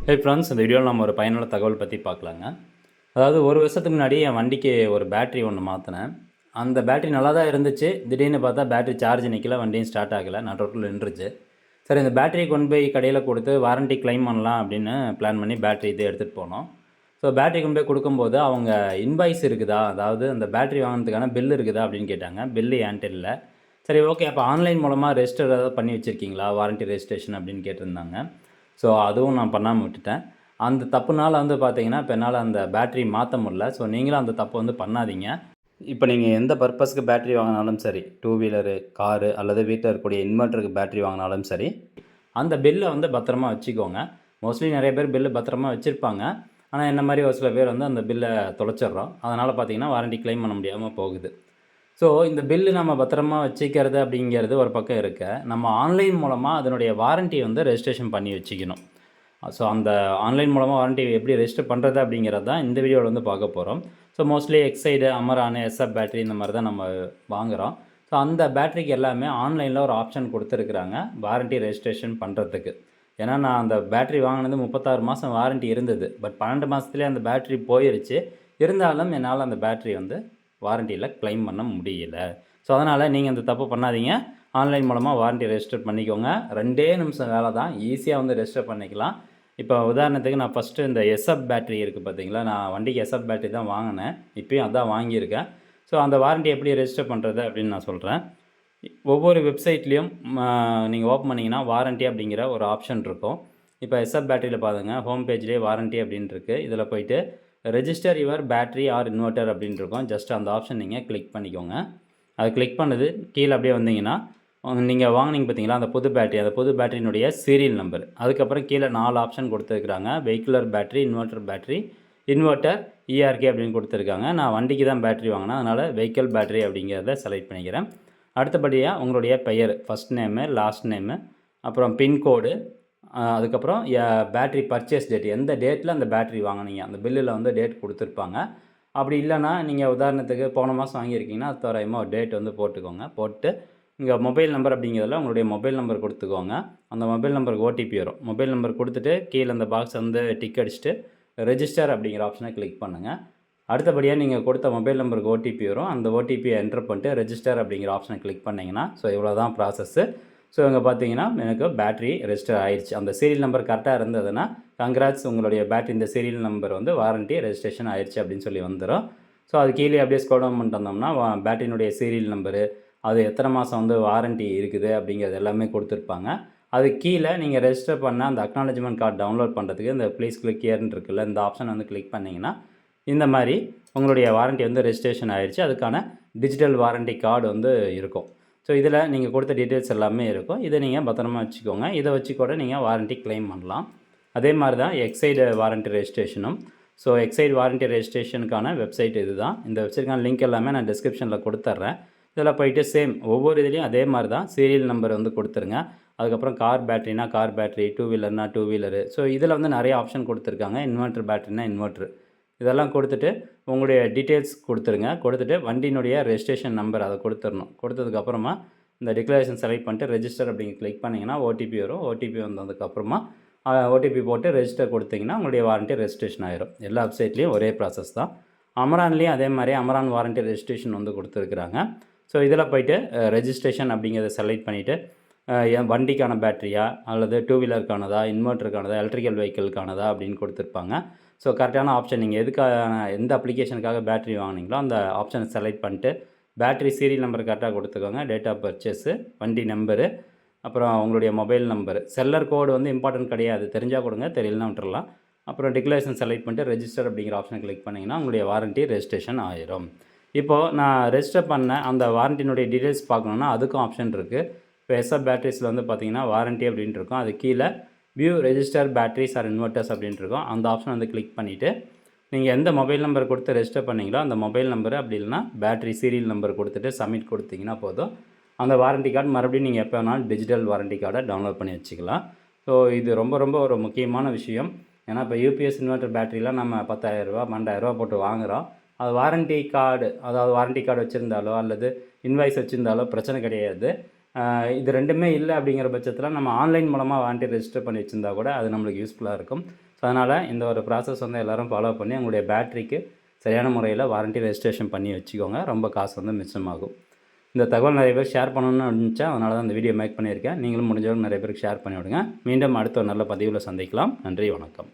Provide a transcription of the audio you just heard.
Hey friends, இந்த வீடியோவில் நம்ம ஒரு பயனுள்ள தகவல் பற்றி பார்க்கலாங்க. அதாவது ஒரு வருஷத்துக்கு முன்னாடி என் வண்டிக்கு ஒரு பேட்ரி ஒன்று மாற்றினேன். அந்த பேட்ரி நல்லா தான் இருந்துச்சு. திடீர்னு பார்த்தா பேட்ரி சார்ஜ் நிற்கல, வண்டியும் ஸ்டார்ட் ஆகலை, நடுரோட்டில் நின்றுச்சு. சரி, இந்த பேட்டரியை கொண்டு போய் கடையில் கொடுத்து வாரண்ட்டி கிளைம் பண்ணலாம் அப்படின்னு பிளான் பண்ணி பேட்ரி இது எடுத்துகிட்டு போனோம். ஸோ பேட்டரி கொண்டு போய் கொடுக்கும்போது அவங்க இன்வாய்ஸ் இருக்குதா, அதாவது அந்த பேட்டரி வாங்கினதுக்கான பில் இருக்குதா அப்படின்னு கேட்டாங்க. பில்லு என்கிட்ட இல்லை. சரி, ஓகே, அப்போ ஆன்லைன் மூலமாக ரெஜிஸ்டர் ஏதாவது பண்ணி வச்சுருக்கீங்களா, வாரண்ட்டி ரெஜிஸ்ட்ரேஷன் அப்படின்னு கேட்டிருந்தாங்க. ஸோ அதுவும் நான் பண்ணாமல் விட்டுட்டேன். அந்த தப்புனால பார்த்தீங்கன்னா, இப்போ என்னால் அந்த பேட்டரி மாற்ற முடியல. ஸோ நீங்களும் அந்த தப்பு பண்ணாதீங்க. இப்போ நீங்கள் எந்த பர்பஸ்க்கு பேட்டரி வாங்கினாலும் சரி, டூ வீலரு, காரு அல்லது வீட்டில் இருக்கக்கூடிய இன்வெர்ட்டருக்கு பேட்டரி வாங்கினாலும் சரி, அந்த பில்லை பத்திரமா வச்சுக்கோங்க. மோஸ்ட்லி நிறைய பேர் பில்லு பத்திரமா வச்சுருப்பாங்க. ஆனால் என்ன மாதிரி ஒரு சில பேர் அந்த பில்லை தொலைச்சிட்றோம். அதனால் பார்த்தீங்கன்னா வாரண்ட்டி கிளைம் பண்ண முடியாமல் போகுது. ஸோ இந்த பில்லு நம்ம பத்திரமா வச்சுக்கிறது அப்படிங்கிறது ஒரு பக்கம் இருக்க, நம்ம ஆன்லைன் மூலமாக அதனுடைய வாரண்ட்டி ரெஜிஸ்ட்ரேஷன் பண்ணி வச்சுக்கணும். ஸோ அந்த ஆன்லைன் மூலமாக வாரண்ட்டி எப்படி ரெஜிஸ்டர் பண்ணுறது அப்படிங்கிறது தான் இந்த வீடியோவில் பார்க்க போகிறோம். ஸோ மோஸ்ட்லி எக்ஸைடு, அமரானு, எஸ்எஃப் பேட்டரி இந்த மாதிரி தான் நம்ம வாங்குகிறோம். ஸோ அந்த பேட்டரிக்கு எல்லாமே ஆன்லைனில் ஒரு ஆப்ஷன் கொடுத்துருக்குறாங்க வாரண்ட்டி ரெஜிஸ்ட்ரேஷன் பண்ணுறதுக்கு. ஏன்னா நான் அந்த பேட்டரி வாங்கினது 36 மாதம் வாரண்ட்டி இருந்தது. பட் 12 மாதத்துலேயே அந்த பேட்டரி போயிடுச்சு. இருந்தாலும் என்னால் அந்த பேட்டரி வாரண்ட்டியில் கிளைம் பண்ண முடியல. ஸோ அதனால் நீங்கள் அந்த தப்பு பண்ணாதீங்க. ஆன்லைன் மூலமாக வாரண்ட்டி ரெஜிஸ்டர் பண்ணிக்கோங்க. 2 நிமிஷம் வேலை தான், ஈஸியாக ரெஜிஸ்டர் பண்ணிக்கலாம். இப்போ உதாரணத்துக்கு நான் ஃபஸ்ட்டு இந்த எஸ்எஃப் பேட்டரி இருக்குது பார்த்தீங்களா, நான் வண்டிக்கு எஸ்எஃப் பேட்டரி தான் வாங்கினேன். இப்போயும் அதான் வாங்கியிருக்கேன். ஸோ அந்த வாரண்ட்டி எப்படி ரெஜிஸ்டர் பண்ணுறது அப்படின்னு நான் சொல்கிறேன். ஒவ்வொரு வெப்சைட்லேயும் நீங்கள் ஓப்பன் பண்ணிங்கன்னா வாரண்ட்டி அப்படிங்கிற ஒரு ஆப்ஷன் இருக்கும். இப்போ எஸ்எஃப் பேட்டரியில் பாருங்க, ஹோம் பேஜ்லேயே வாரண்ட்டி அப்படின்னு இருக்குது. இதில் போய்ட்டு register your battery or inverter அப்படின்னு இருக்கும். ஜஸ்ட் அந்த ஆப்ஷன் நீங்கள் கிளிக் பண்ணிக்கோங்க. அது கிளிக் பண்ணது கீழே அப்படியே வந்தீங்கன்னா, நீங்கள் வாங்கினீங்க பார்த்தீங்களா அந்த புது பேட்டரி, அந்த புது பேட்டரியினுடைய சீரியல் நம்பர், அதுக்கப்புறம் கீழே 4 ஆப்ஷன் கொடுத்துருக்குறாங்க. Vehicular battery, inverter battery, inverter, ERK அப்படின்னு கொடுத்துருக்காங்க. நான் வண்டிக்கு தான் பேட்டரி வாங்கினேன், அதனால் வெஹிக்கல் பேட்டரி அப்படிங்கிறத செலக்ட் பண்ணிக்கிறேன். அடுத்தபடியாக உங்களுடைய பெயர், ஃபஸ்ட் நேமு, லாஸ்ட் நேமு, அப்புறம் பின்கோடு, அதுக்கப்புறம் பேட்டரி பர்ச்சேஸ் டேட், எந்த டேட்டில் அந்த பேட்டரி வாங்கினீங்க, அந்த பில்லில் டேட் கொடுத்துருப்பாங்க. அப்படி இல்லைனா நீங்கள் உதாரணத்துக்கு போன மாதம் வாங்கியிருக்கீங்கன்னா அது தோராயமாக ஒரு டேட் போட்டுக்கோங்க. போட்டு இங்கே மொபைல் நம்பர் அப்படிங்கிறதுல உங்களுடைய மொபைல் நம்பர் கொடுத்துக்கோங்க. அந்த மொபைல் நம்பருக்கு ஓடிபி வரும். மொபைல் நம்பர் கொடுத்துட்டு கீழே அந்த பாக்ஸ் டிக் அடிச்சுட்டு ரெஜிஸ்டர் அப்படிங்கிற ஆப்ஷனை கிளிக் பண்ணுங்கள். அடுத்தபடியாக நீங்கள் கொடுத்த மொபைல் நம்பருக்கு ஓடிபி வரும். அந்த ஓடிபியை என்டர் பண்ணிட்டு ரெஜிஸ்டர் அப்படிங்கிற ஆப்ஷனை கிளிக் பண்ணிங்கன்னா, ஸோ இவ்வளோ தான் ப்ராசஸ்ஸு. ஸோ இங்கே பார்த்தீங்கன்னா எனக்கு பேட்டரி ரெஜிஸ்டர் ஆயிடுச்சு. அந்த சீரியல் நம்பர் கரெக்டாக இருந்ததுன்னா கங்க்ராட்ஸ், உங்களுடைய பேட்டரி இந்த சீரியல் நம்பர் வாரண்ட்டி ரெஜிஸ்ட்ரேஷன் ஆயிடுச்சு அப்படின்னு சொல்லி வந்துடும். ஸோ அது கீழே அப்படியே ஸ்க்ரோல் டவுன் பண்ணிட்டு வந்தோம்னா பேட்டரியினுடைய சீரியல் நம்பரு, அது எத்தனை மாதம் வாரண்ட்டி இருக்குது அப்படிங்கிறது எல்லாமே கொடுத்துருப்பாங்க. அது கீழே நீங்கள் ரெஜிஸ்டர் பண்ண அந்த அக்னாலஜ்மெண்ட் கார்டு டவுன்லோட் பண்ணுறதுக்கு இந்த ப்ளீஸ் கிளிக் ஹியர்னு இருக்குல்ல, இந்த ஆப்ஷன் கிளிக் பண்ணிங்கன்னா இந்த மாதிரி உங்களுடைய வாரண்ட்டி ரெஜிஸ்ட்ரேஷன் ஆயிடுச்சு. அதுக்கான டிஜிட்டல் வாரண்ட்டி கார்டு இருக்கும். ஸோ இதில் நீங்கள் கொடுத்த டீட்டெயில்ஸ் எல்லாமே இருக்கும். இதை நீங்கள் பத்திரமா வச்சுக்கோங்க. இதை வச்சு கூட நீங்கள் வாரண்ட்டி கிளைம் பண்ணலாம். அதே மாதிரி தான் எக்ஸைடு வாரண்ட்டி ரெஜிஸ்ட்ரேஷனும். ஸோ எக்ஸைடு வாரண்ட்டி ரெஜிஸ்ட்ரேஷனுக்கான வெப்சைட் இது தான். இந்த வெப்சைட்டுக்கான லிங்க் எல்லாமே நான் டிஸ்கிரிப்ஷனில் கொடுத்துட்றேன். இதில் போய்ட்டு சேம் ஒவ்வொரு இதுலேயும் அதே மாதிரி தான் சீரியல் நம்பர் கொடுத்துருங்க. அதுக்கப்புறம் கார் பேட்டரினா கார் பேட்டரி, டூ வீலர்னா டூ வீலரு. ஸோ இதில் நிறைய ஆப்ஷன் கொடுத்துருக்காங்க. இன்வெர்ட்டர் பேட்டரினா இன்வெர்ட்ரு, இதெல்லாம் கொடுத்துட்டு உங்களுடைய டீட்டெயில்ஸ் கொடுத்துருங்க. கொடுத்துட்டு வண்டியினுடைய ரெஜிஸ்ட்ரேஷன் நம்பர் அதை கொடுத்துடணும். கொடுத்ததுக்கப்புறமா இந்த டிக்ளரேஷன் செலக்ட் பண்ணிட்டு ரெஜிஸ்டர் அப்படிங்க கிளிக் பண்ணிங்கன்னா ஓடிபி வரும். ஓடிபி வந்ததுக்கப்புறமா ஓடிபி போட்டு ரெஜிஸ்டர் கொடுத்தீங்கன்னா உங்களுடைய வாரண்ட்டி ரெஜிஸ்ட்ரேஷன் ஆயிரும். எல்லா வெப்சைட்லேயும் ஒரே ப்ராசஸ் தான். அமரான்லேயும் அதே மாதிரி அமரான் வாரண்ட்டி ரெஜிஸ்ட்ரேஷன் கொடுத்துருக்குறாங்க. ஸோ இதில் போய்ட்டு ரெஜிஸ்ட்ரேஷன் அப்படிங்கிறத செலக்ட் பண்ணிவிட்டு என் வண்டிக்கான பேட்டரியா அல்லது டூ வீலருக்கானதா, இன்வெர்ட்டருக்கானதா, எலக்ட்ரிக்கல் வெஹிக்கிளுக்கானதா அப்படின்னு கொடுத்துருப்பாங்க. ஸோ கரெக்டான ஆப்ஷன் நீங்கள் எந்த அப்ளிகேஷனுக்காக பேட்டரி வாங்கினீங்களோ அந்த ஆப்ஷனை செலக்ட் பண்ணிட்டு பேட்டரி சீரியல் நம்பர் கரெக்டாக கொடுத்துக்கோங்க. டேட் ஆஃப் பர்ச்சேஸு, வண்டி நம்பரு, அப்புறம் உங்களுடைய மொபைல் நம்பரு. செல்லர் கோடு இம்பார்ட்டன்ட் கிடையாது, தெரிஞ்சால் கொடுங்க, தெரியலனா விட்டுறலாம். அப்புறம் டிக்ளரேஷன் செலக்ட் பண்ணிட்டு ரெஜிஸ்டர் அப்படிங்கிற ஆப்ஷனை கிளிக் பண்ணிங்கன்னா உங்களுடைய வாரண்ட்டி ரெஜிஸ்ட்ரேஷன் ஆயிரும். இப்போது நான் ரெஜிஸ்டர் பண்ண அந்த வாரண்ட்டினுடைய டீட்டெயில்ஸ் பார்க்கணுன்னா அதுக்கும் ஆப்ஷன் இருக்குது. இப்போ எஸ்எஃப் பேட்டரிஸில் பார்த்தீங்கன்னா வாரண்ட்டி அப்படின்ட்டு இருக்கும். அது கீழே view register batteries or inverters அப்படின்ட்டு இருக்கும். அந்த ஆப்ஷன் கிளிக் பண்ணிவிட்டு நீங்கள் எந்த மொபைல் நம்பர் கொடுத்து ரெஜிஸ்டர் பண்ணிங்களோ அந்த மொபைல் நம்பரு, அப்படி இல்லைனா பேட்டரி சீரியல் நம்பர் கொடுத்துட்டு சப்மிட் கொடுத்தீங்கன்னா போதும். அந்த வாரண்ட்டி கார்டு மறுபடியும் நீங்கள் எப்போ வேணாலும் டிஜிட்டல் வாரண்ட்டி கார்டை டவுன்லோட் பண்ணி வச்சுக்கலாம். ஸோ இது ரொம்ப ரொம்ப ஒரு முக்கியமான விஷயம். ஏன்னா இப்போ யூபிஎஸ் இன்வெர்ட்டர் பேட்டரிலாம் நம்ம 10,000 12,000 போட்டு வாங்குகிறோம். அது வாரண்ட்டி கார்டு, அதாவது வாரண்ட்டி கார்டு வச்சுருந்தாலோ அல்லது இன்வாய்ஸ் வச்சுருந்தாலோ பிரச்சனை கிடையாது. இது 2மே இல்ல அப்படிங்கிற பட்சத்தில நம்ம ஆன்லைன் மூலமா வாரண்டி ரெஜிஸ்டர் பண்ணி வச்சிருந்தா கூட அது நம்மளுக்கு யூஸ்ஃபுல்லா இருக்கும். ஸோ அதனால இந்த ஒரு ப்ராசஸ் வந்து எல்லாரும் ஃபாலோ பண்ணி உங்களுடைய பேட்டரிக்கு சரியான முறையில வாரண்டி ரெஜிஸ்ட்ரேஷன் பண்ணி வச்சுக்கோங்க. ரொம்ப காசு வந்து மிச்சமாகும். இந்த தகவல் நிறைய பேர் ஷேர் பண்ணணும்னு இருந்துச்சா, அதனால தான் இந்த வீடியோ மேக் பண்ணியிருக்கேன். நீங்களும் முடிஞ்ச அளவுக்கு நிறைய பேருக்கு ஷேர் பண்ணி விடுங்க. மீண்டும் அடுத்த ஒரு நல்ல பதிவுல சந்திக்கலாம். நன்றி, வணக்கம்.